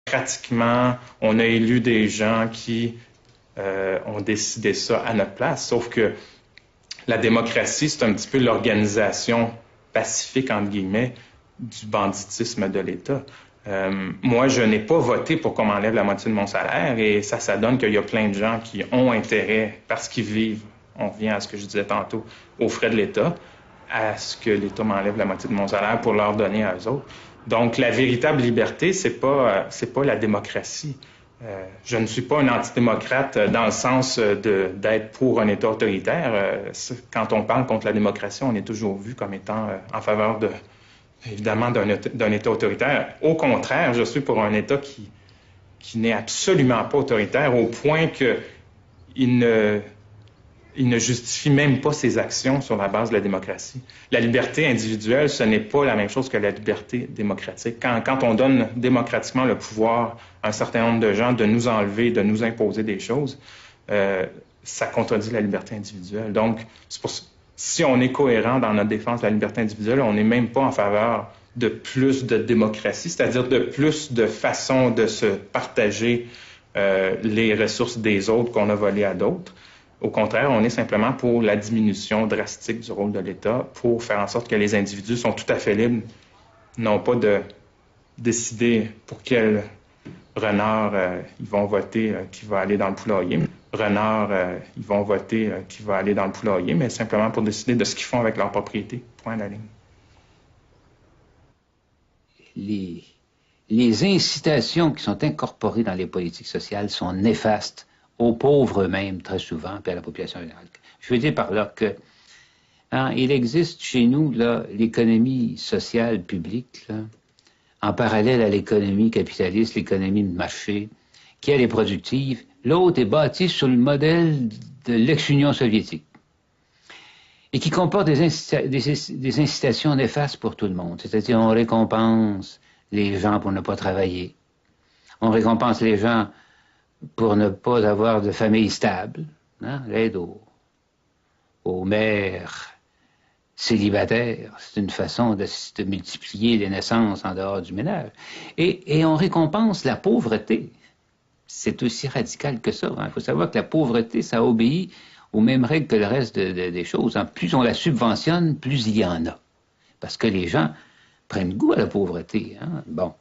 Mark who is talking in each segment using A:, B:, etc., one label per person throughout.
A: Pratiquement, on a élu des gens qui ont décidé ça à notre place, sauf que la démocratie, c'est un petit peu l'organisation pacifique, entre guillemets, du banditisme de l'État. Moi, je n'ai pas voté pour qu'on m'enlève la moitié de mon salaire et ça donne qu'il y a plein de gens qui ont intérêt, parce qu'ils vivent, on revient à ce que je disais tantôt, aux frais de l'État, à ce que l'État m'enlève la moitié de mon salaire pour leur donner à eux autres. Donc, la véritable liberté, c'est pas la démocratie. Je ne suis pas un antidémocrate dans le sens d'être pour un État autoritaire. Quand on parle contre la démocratie, on est toujours vu comme étant en faveur évidemment, d'un État autoritaire. Au contraire, je suis pour un État qui n'est absolument pas autoritaire, au point qu'il ne justifie même pas ses actions sur la base de la démocratie. La liberté individuelle, ce n'est pas la même chose que la liberté démocratique. Quand on donne démocratiquement le pouvoir à un certain nombre de gens de nous enlever, de nous imposer des choses, ça contredit la liberté individuelle. Donc, c'est pour ça, si on est cohérent dans notre défense de la liberté individuelle, on n'est même pas en faveur de plus de démocratie, c'est-à-dire de plus de façons de se partager les ressources des autres qu'on a volées à d'autres. Au contraire, on est simplement pour la diminution drastique du rôle de l'État, pour faire en sorte que les individus sont tout à fait libres, non pas de décider pour quel renard ils vont voter qui va aller dans le poulailler. Renard, ils vont voter qui va aller dans le poulailler, mais simplement pour décider de ce qu'ils font avec leur propriété. Point à la ligne.
B: Les incitations qui sont incorporées dans les politiques sociales sont néfastes aux pauvres eux-mêmes, très souvent, puis à la population générale. Je veux dire par là que il existe chez nous l'économie sociale publique, là, en parallèle à l'économie capitaliste, l'économie de marché, qui elle est productive. L'autre est bâtie sur le modèle de l'ex-Union soviétique et qui comporte des incitations néfastes pour tout le monde. C'est-à-dire, on récompense les gens pour ne pas travailler. On récompense les gens pour ne pas avoir de famille stable. L'aide aux mères célibataires, c'est une façon de multiplier les naissances en dehors du ménage. Et on récompense la pauvreté. C'est aussi radical que ça. Il faut savoir que la pauvreté, ça obéit aux mêmes règles que le reste des choses. Plus on la subventionne, plus il y en a. Parce que les gens prennent goût à la pauvreté. Bon,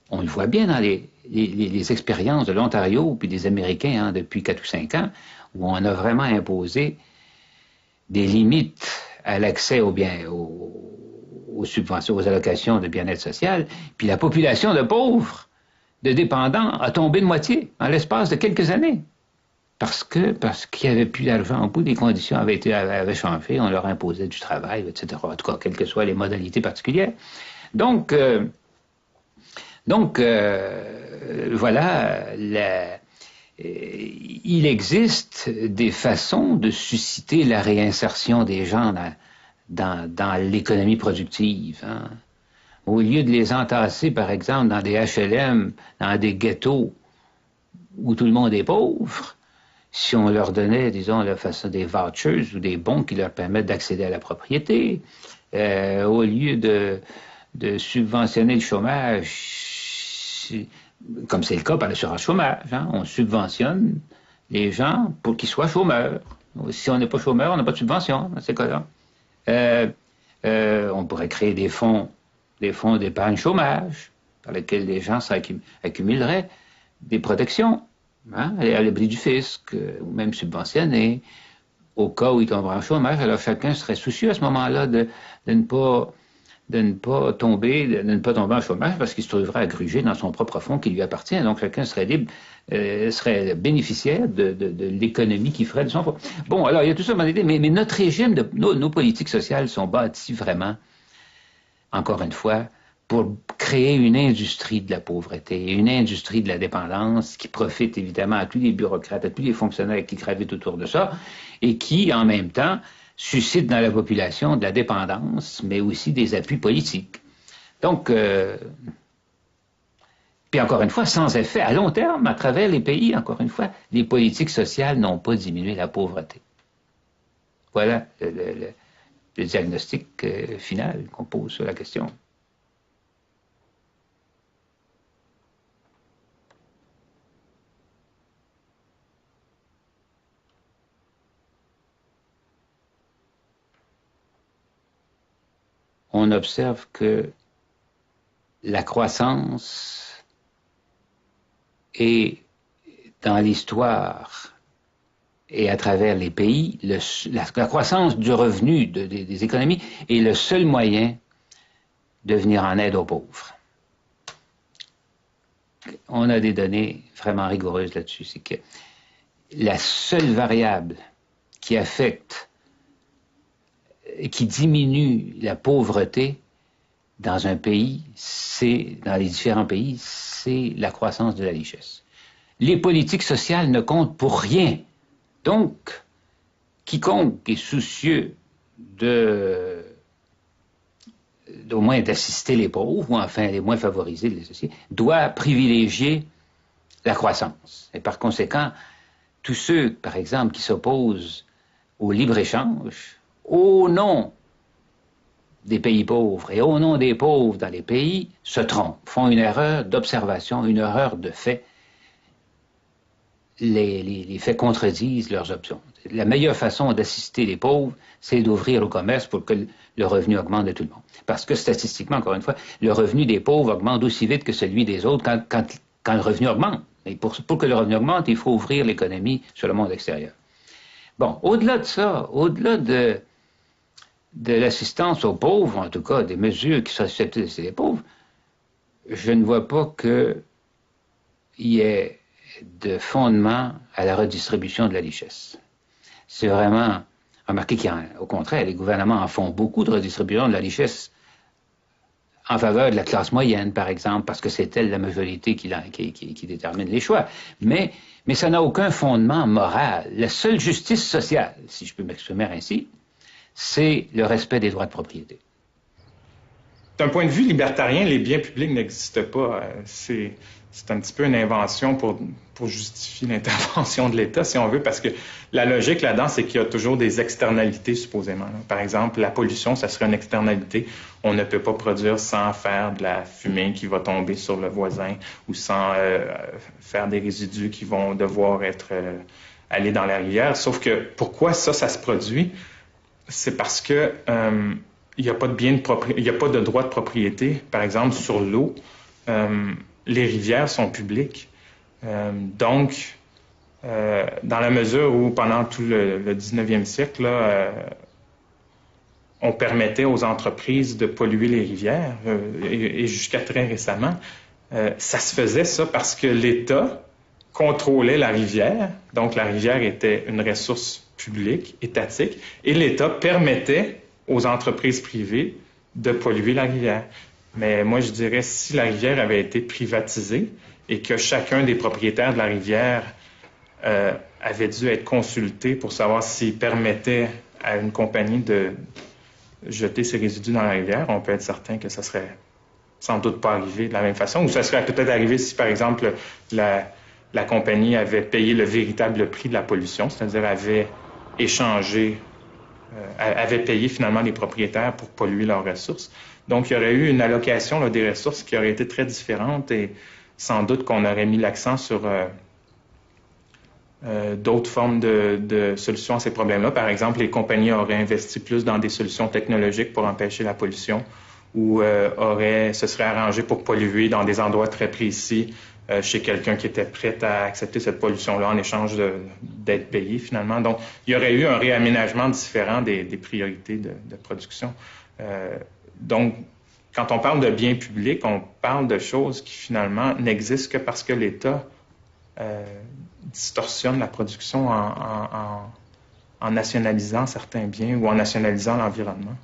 B: on le voit bien dans les expériences de l'Ontario puis des Américains depuis 4 ou 5 ans, où on a vraiment imposé des limites à l'accès aux subventions, aux allocations de bien-être social, puis la population de pauvres, de dépendants, a tombé de moitié en l'espace de quelques années. Parce qu'il n'y avait plus d'argent au bout, les conditions avaient changé, on leur imposait du travail, etc. En tout cas, quelles que soient les modalités particulières. Donc voilà, il existe des façons de susciter la réinsertion des gens dans l'économie productive. Au lieu de les entasser, par exemple, dans des HLM, dans des ghettos où tout le monde est pauvre, si on leur donnait, disons, la façon des vouchers ou des bons qui leur permettent d'accéder à la propriété, au lieu de subventionner le chômage, comme c'est le cas par l'assurance chômage, on subventionne les gens pour qu'ils soient chômeurs. Si on n'est pas chômeur, on n'a pas de subvention dans ces cas-là. On pourrait créer des fonds d'épargne chômage par lesquels les gens accumuleraient des protections, à l'abri du fisc, ou même subventionnés, au cas où ils tomberaient en chômage. Alors chacun serait soucieux à ce moment-là de ne pas tomber en chômage parce qu'il se trouverait à gruger dans son propre fonds qui lui appartient. Donc chacun serait libre, serait bénéficiaire de l'économie qui ferait de son fonds. Bon, alors il y a tout ça dans l'idée, mais notre régime, nos politiques sociales sont bâties vraiment, encore une fois, pour créer une industrie de la pauvreté, une industrie de la dépendance qui profite évidemment à tous les bureaucrates, à tous les fonctionnaires qui gravitent autour de ça, et qui, en même temps, suscite dans la population de la dépendance, mais aussi des appuis politiques. Donc, puis encore une fois, sans effet, à long terme, à travers les pays, encore une fois, les politiques sociales n'ont pas diminué la pauvreté. Voilà le diagnostic final qu'on pose sur la question. on observe que la croissance est dans l'histoire et à travers les pays, la croissance du revenu des économies est le seul moyen de venir en aide aux pauvres. On a des données vraiment rigoureuses là-dessus. C'est que la seule variable qui affecte, qui diminue la pauvreté dans un pays, dans les différents pays, c'est la croissance de la richesse. Les politiques sociales ne comptent pour rien. Donc, quiconque est soucieux au moins d'assister les pauvres, ou enfin les moins favorisés de la société, doit privilégier la croissance. Et par conséquent, tous ceux, par exemple, qui s'opposent au libre-échange, au nom des pays pauvres et au nom des pauvres dans les pays, se trompent, font une erreur d'observation, une erreur de fait. Les faits contredisent leurs options. La meilleure façon d'assister les pauvres, c'est d'ouvrir le commerce pour que le revenu augmente de tout le monde. Parce que statistiquement, encore une fois, le revenu des pauvres augmente aussi vite que celui des autres quand le revenu augmente. Et pour que le revenu augmente, il faut ouvrir l'économie sur le monde extérieur. Bon, au-delà de ça, au-delà de l'assistance aux pauvres, en tout cas des mesures qui sont susceptibles d'assister les pauvres, je ne vois pas qu'il y ait de fondement à la redistribution de la richesse. C'est vraiment remarqué qu'au contraire, les gouvernements en font beaucoup de redistribution de la richesse en faveur de la classe moyenne, par exemple, parce que c'est elle la majorité qui détermine les choix. Mais ça n'a aucun fondement moral. La seule justice sociale, si je peux m'exprimer ainsi, c'est le respect des droits de propriété.
A: D'un point de vue libertarien, les biens publics n'existent pas. C'est un petit peu une invention pour justifier l'intervention de l'État, si on veut, parce que la logique là-dedans, c'est qu'il y a toujours des externalités, supposément. Par exemple, la pollution, ça serait une externalité. On ne peut pas produire sans faire de la fumée qui va tomber sur le voisin ou sans faire des résidus qui vont devoir aller dans la rivière. Sauf que pourquoi ça se produit? C'est parce que il n'y a pas de droit de propriété, par exemple, sur l'eau. Les rivières sont publiques. Donc, dans la mesure où, pendant tout le 19e siècle, là, on permettait aux entreprises de polluer les rivières, et jusqu'à très récemment, ça se faisait, ça, parce que l'État contrôlait la rivière. Donc, la rivière était une ressource publique, étatique, et l'État permettait aux entreprises privées de polluer la rivière. Mais moi, je dirais, si la rivière avait été privatisée et que chacun des propriétaires de la rivière avait dû être consulté pour savoir s'il permettait à une compagnie de jeter ses résidus dans la rivière, on peut être certain que ça serait sans doute pas arrivé de la même façon. Ou ça serait peut-être arrivé si, par exemple, la compagnie avait payé le véritable prix de la pollution, c'est-à-dire avait avait payé finalement les propriétaires pour polluer leurs ressources. Donc, il y aurait eu une allocation là, des ressources qui aurait été très différente et sans doute qu'on aurait mis l'accent sur d'autres formes de solutions à ces problèmes-là. Par exemple, les compagnies auraient investi plus dans des solutions technologiques pour empêcher la pollution ou se seraient arrangées pour polluer dans des endroits très précis chez quelqu'un qui était prêt à accepter cette pollution-là en échange d'être payé finalement. Donc, il y aurait eu un réaménagement différent des priorités de production. Donc, quand on parle de biens publics, on parle de choses qui finalement n'existent que parce que l'État distorsionne la production en nationalisant certains biens ou en nationalisant l'environnement.